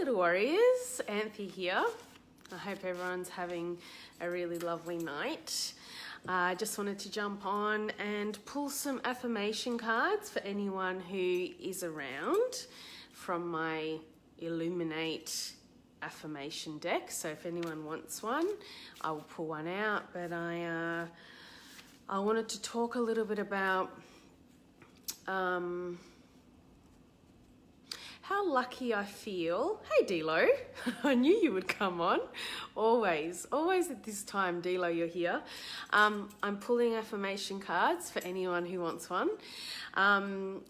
little warriors, Anthea here. I hope everyone's having a really lovely night. I just wanted to jump on and pull some affirmation cards for anyone who is around from my Illuminate affirmation deck. So if anyone wants one, I will pull one out. But I wanted to talk a little bit about how lucky I feel. Hey, Dilo. I knew you would come on. Always at this time, Dilo, you're here. I'm pulling affirmation cards for anyone who wants one.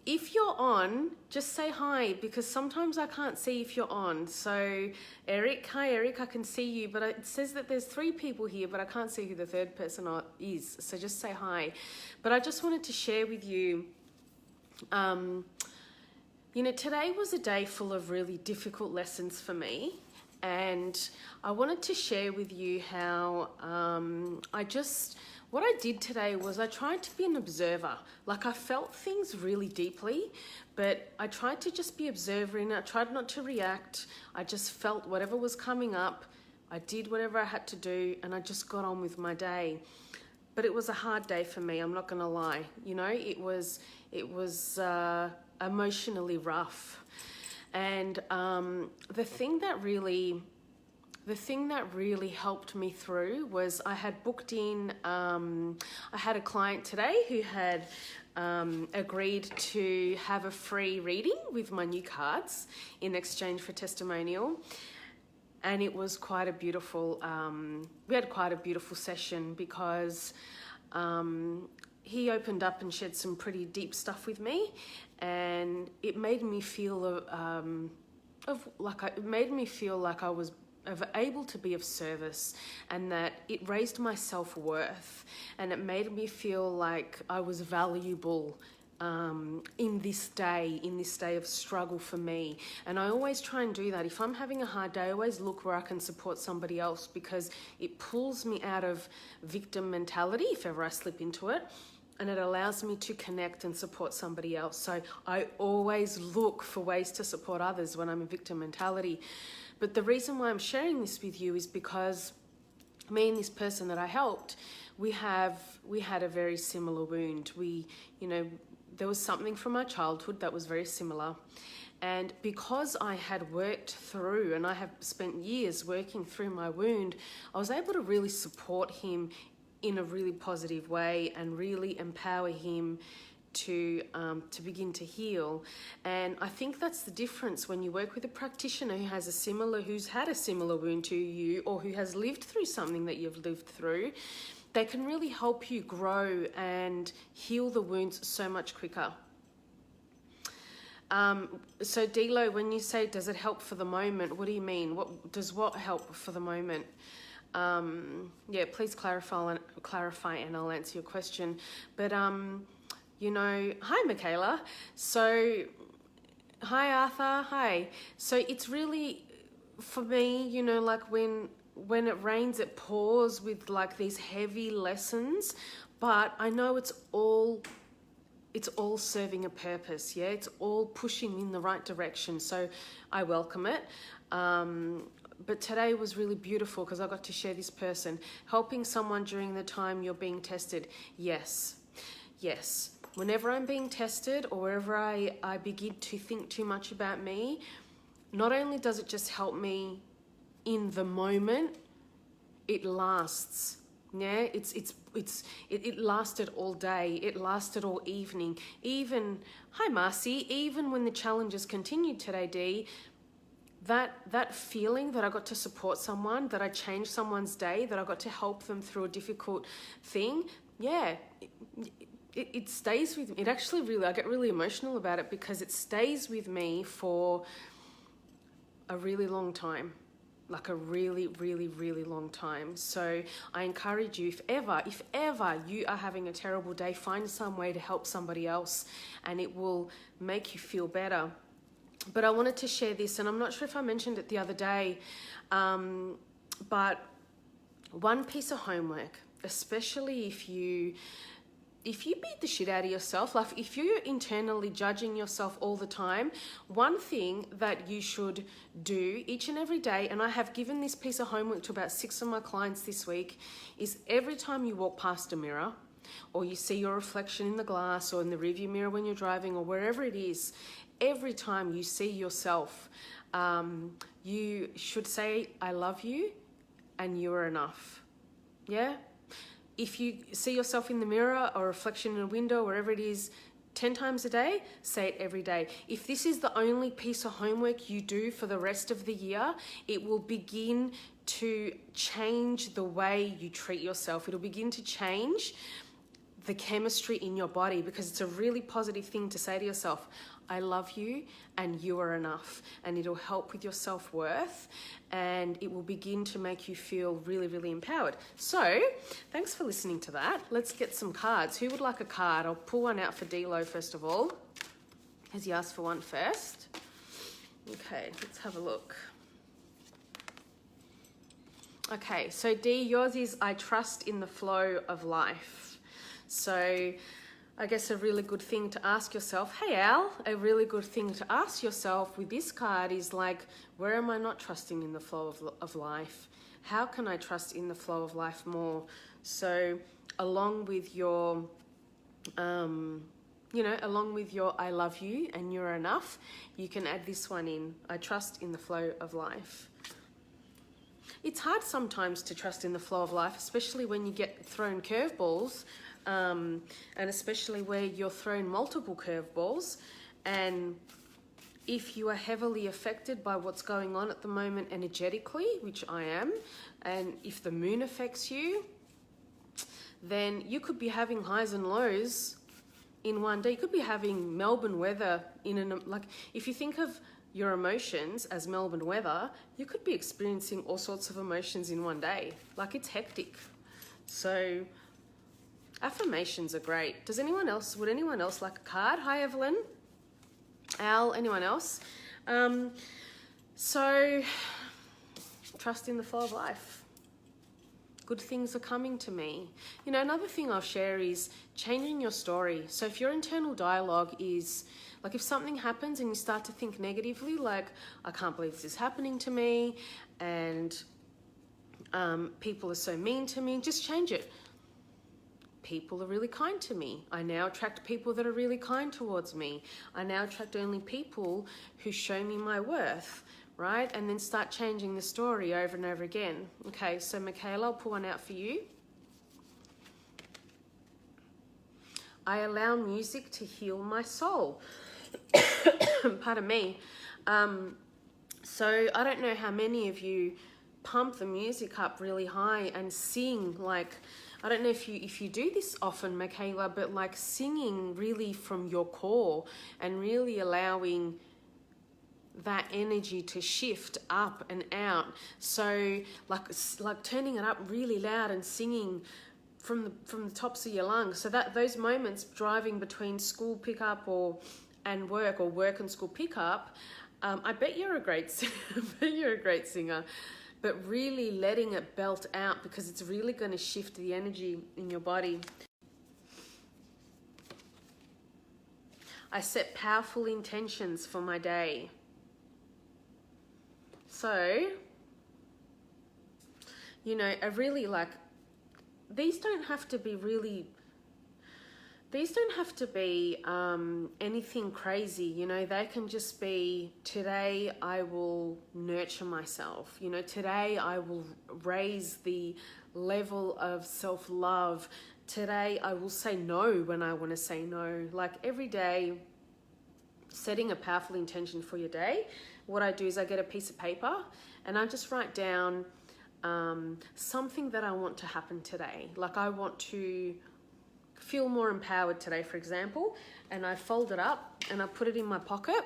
If you're on, just say hi, because sometimes I can't see if you're on. So Eric, hi Eric, I can see you, but it says that there's 3 people here, but I can't see who the third person is. So just say hi. But I just wanted to share with you, today was a day full of really difficult lessons for me, and I wanted to share with you how what I did today was I tried to be an observer. Like, I felt things really deeply, but I tried to just be observing. I tried not to react. I just felt whatever was coming up. I did whatever I had to do, and I just got on with my day. But it was a hard day for me, I'm not gonna lie. It was emotionally rough. And the thing that really helped me through was I had booked in, I had a client today who had agreed to have a free reading with my new cards in exchange for testimonial. And it was quite a beautiful, we had quite a beautiful session, because he opened up and shared some pretty deep stuff with me, and it made me feel like I was able to be of service, and that it raised my self-worth, and it made me feel like I was valuable in this day of struggle for me. And I always try and do that. If I'm having a hard day, I always look where I can support somebody else, because it pulls me out of victim mentality if ever I slip into it, and it allows me to connect and support somebody else. So I always look for ways to support others when I'm in victim mentality. But the reason why I'm sharing this with you is because me and this person that I helped, we had a very similar wound. There was something from my childhood that was very similar. And because I had worked through, and I have spent years working through my wound, I was able to really support him in a really positive way and really empower him to begin to heal. And I think that's the difference when you work with a practitioner who's had a similar wound to you, or who has lived through something that you've lived through. They can really help you grow and heal the wounds so much quicker. So Dilo, when you say, does it help for the moment, what do you mean? What help for the moment? Please clarify and I'll answer your question. But, hi, Michaela. So, hi, Arthur. Hi. So it's really, for me, like when it rains, it pours with like these heavy lessons, but I know it's all serving a purpose. Yeah, it's all pushing in the right direction. So I welcome it. But today was really beautiful because I got to share this person helping someone during the time you're being tested. Yes. Whenever I'm being tested, or wherever I begin to think too much about me, not only does it just help me in the moment, it lasts. Yeah, it lasted all day. It lasted all evening. Even, hi Marcy, even when the challenges continued today, Dee, that feeling that I got to support someone, that I changed someone's day, that I got to help them through a difficult thing, yeah, it stays with me. It actually really, I get really emotional about it, because it stays with me for a really long time. Like a really, really, really long time. So I encourage you, if ever you are having a terrible day, find some way to help somebody else, and it will make you feel better. But I wanted to share this, and I'm not sure if I mentioned it the other day, but one piece of homework, especially if you if you beat the shit out of yourself, like if you're internally judging yourself all the time, one thing that you should do each and every day, and I have given this piece of homework to about 6 of my clients this week, is every time you walk past a mirror or you see your reflection in the glass or in the rearview mirror when you're driving or wherever it is, every time you see yourself, you should say, I love you and you are enough. Yeah? If you see yourself in the mirror or reflection in a window, wherever it is, 10 times a day, say it every day. If this is the only piece of homework you do for the rest of the year, it will begin to change the way you treat yourself. It'll begin to change the chemistry in your body, because it's a really positive thing to say to yourself, I love you and you are enough, and it'll help with your self-worth and it will begin to make you feel really, really empowered. So thanks for listening to that. Let's get some cards. Who would like a card? I'll pull one out for D-Lo first of all, as he asked for one first. Okay, let's have a look. Okay, so D, yours is I trust in the flow of life. So I guess a really good thing to ask yourself, hey Al, a really good thing to ask yourself with this card is like, where am I not trusting in the flow of life? How can I trust in the flow of life more? So along with your, along with your I love you and you're enough, you can add this one in, I trust in the flow of life. It's hard sometimes to trust in the flow of life, especially when you get thrown curveballs. And especially where you're thrown multiple curveballs, and if you are heavily affected by what's going on at the moment energetically, which I am, and if the moon affects you, then you could be having highs and lows in one day. You could be having Melbourne weather if you think of your emotions as Melbourne weather, you could be experiencing all sorts of emotions in one day. Like, it's hectic. So affirmations are great. Would anyone else like a card? Hi, Evelyn. Al, anyone else? So, trust in the flow of life. Good things are coming to me. Another thing I'll share is changing your story. So if your internal dialogue is, like, if something happens and you start to think negatively, like, I can't believe this is happening to me, and people are so mean to me, just change it. People are really kind to me. I now attract people that are really kind towards me. I now attract only people who show me my worth, right? And then start changing the story over and over again. Okay, so Michaela, I'll pull one out for you. I allow music to heal my soul. Pardon me. So I don't know how many of you pump the music up really high and sing, like, I don't know if you do this often, Michaela, but like singing really from your core and really allowing that energy to shift up and out. So like turning it up really loud and singing from the tops of your lungs. So that those moments driving between school pickup and work, or work and school pickup, I bet you're a great singer. But really letting it belt out, because it's really going to shift the energy in your body. I set powerful intentions for my day. So, I really these don't have to be anything crazy, they can just be, today I will nurture myself, today I will raise the level of self-love, today I will say no when I want to say no. Like, every day, setting a powerful intention for your day. What I do is I get a piece of paper and I just write down something that I want to happen today. Like, I want to feel more empowered today, for example, and I fold it up and I put it in my pocket.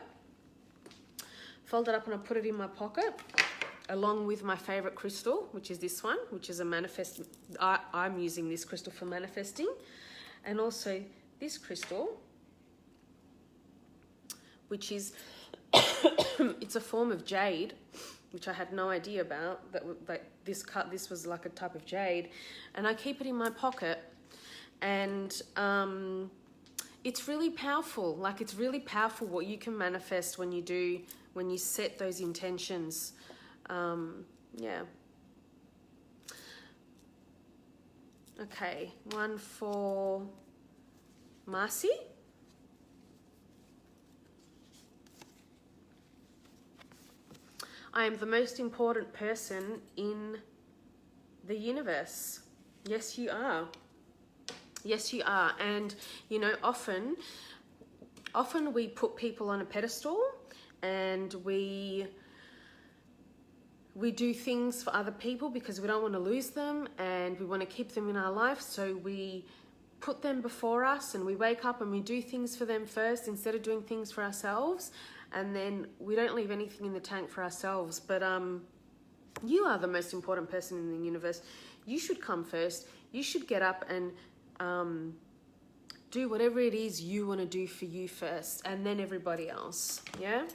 Along with my favorite crystal, which is this one, which is I'm using this crystal for manifesting, and also this crystal, which is it's a form of jade, which I had no idea about, that this was like a type of jade, and I keep it in my pocket. And it's really powerful. Like, it's really powerful what you can manifest when you set those intentions. Yeah. Okay, one for Marcy. I am the most important person in the universe. Yes, you are. Yes, you are. And, you know, often we put people on a pedestal, and we do things for other people because we don't want to lose them, and we want to keep them in our life. So we put them before us, and we wake up and we do things for them first instead of doing things for ourselves. And then we don't leave anything in the tank for ourselves. But you are the most important person in the universe. You should come first. You should get up and do whatever it is you want to do for you first, and then everybody else. Yeah?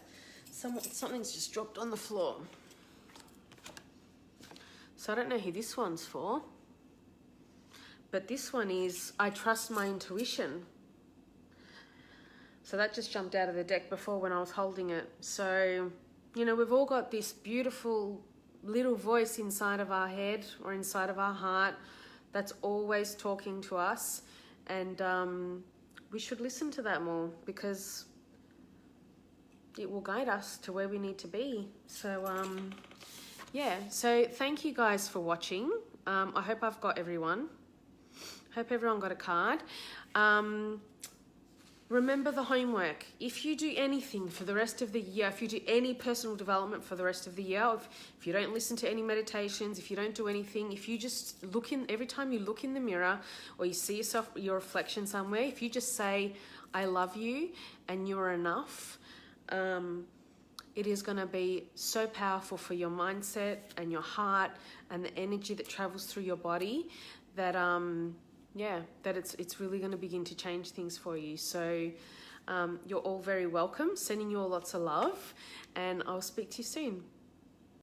Something's just dropped on the floor. So I don't know who this one's for, but this one is, I trust my intuition. So that just jumped out of the deck before when I was holding it. So, you know, we've all got this beautiful little voice inside of our head or inside of our heart that's always talking to us, and we should listen to that more, because it will guide us to where we need to be. So yeah, so thank you guys for watching. I hope I've got everyone. Hope everyone got a card. Remember the homework. If you do anything for the rest of the year, if you do any personal development for the rest of the year, if you don't listen to any meditations, if you don't do anything, if you just look in, every time you look in the mirror or you see yourself, your reflection somewhere, if you just say, I love you and you're enough, it is going to be so powerful for your mindset and your heart and the energy that travels through your body that, yeah, that it's really going to begin to change things for you. So you're all very welcome. Sending you all lots of love, and I'll speak to you soon.